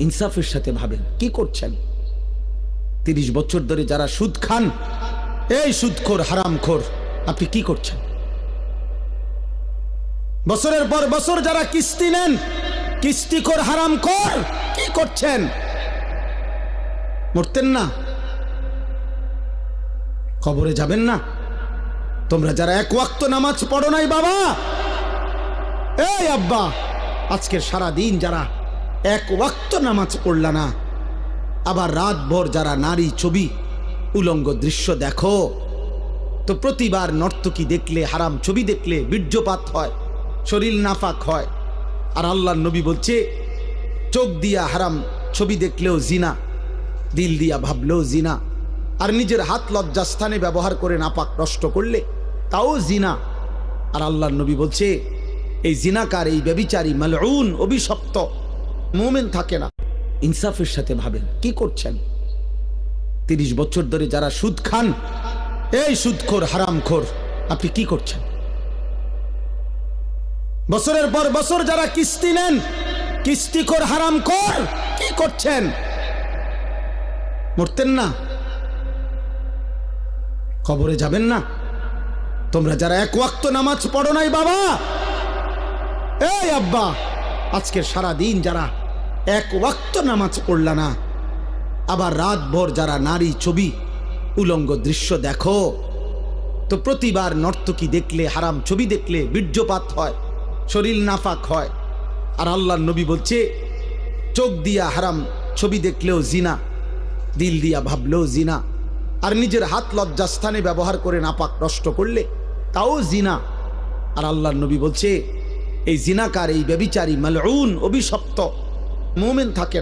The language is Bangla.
ইনসাফের সাথে ভাবেন কি করছেন। 30 বছর ধরে যারা সুদ খান, এই সুদখোর হারামখোর, আপনি কি করছেন। বছরের পর বছর যারা কিস্তি নেন, কিস্তিখোর হারামখোর, কি করছেন। মরতেন না, কবরে যাবেন না। তোমরা যারা এক ওয়াক্ত নামাজ পড়ো নাই বাবা, এই আব্বা, আজকের সারা দিন যারা এক ওয়াক্ত নামাজ পড়লা না, আবার রাত ভর যারা নারী ছবি উলঙ্গ দৃশ্য দেখো, তো প্রতিবার নর্তকী দেখলে, হারাম ছবি দেখলে বীর্যপাত হয়, শরীর নাফাক হয়। আর আল্লাহর নবী বলছে, চোখ দিয়া হারাম ছবি দেখলেও জিনা, দিল দিয়া ভাবলেও জিনা, আর নিজের হাত লজ্জাস্থানে ব্যবহার করে নাপাক নষ্ট করলে তাও জিনা। আর আল্লাহর নবী বলছে, এই জিনাকার, এই ব্যভিচারী, মালউন, অভিশপ্ত, মুমিন থাকে না। ইনসাফের সাথে ভাবেন কি করছেন। 30 বছর ধরে যারা সুদ খান, এই সুদখোর হারামখোর, আপনি কি করছেন। বছরের পর বছর যারা কিস্তি নেন, কিস্তিখোর হারামখোর, কি করছেন। মরতেন না, কবরে যাবেন না। তোমরা যারা এক ওয়াক্ত নামাজ পড়ো নাই বাবা, এই আব্বা, আজকের সারা দিন যারা এক ওয়াক্ত নামাজ পড়লা না, আবার রাত ভর যারা নারী ছবি উলঙ্গ দৃশ্য দেখো, তো প্রতিবার নর্তকী দেখলে, হারাম ছবি দেখলে বীর্যপাত হয়, শরীর নাফাক হয়। আর আল্লাহর নবী বলছে, চোখ দিয়া হারাম ছবি দেখলেও জিনা, দিল দিয়া ভাবলেও জিনা, আর নিজের হাত লজ্জাস্থানে ব্যবহার করে নাপাক নষ্ট করলে তাও জিনা। আর আল্লাহর নবী বলছে, এই জিনাকার, এই ব্যভিচারী, মালউন, অভিশপ্ত, মুমিন থাকে না।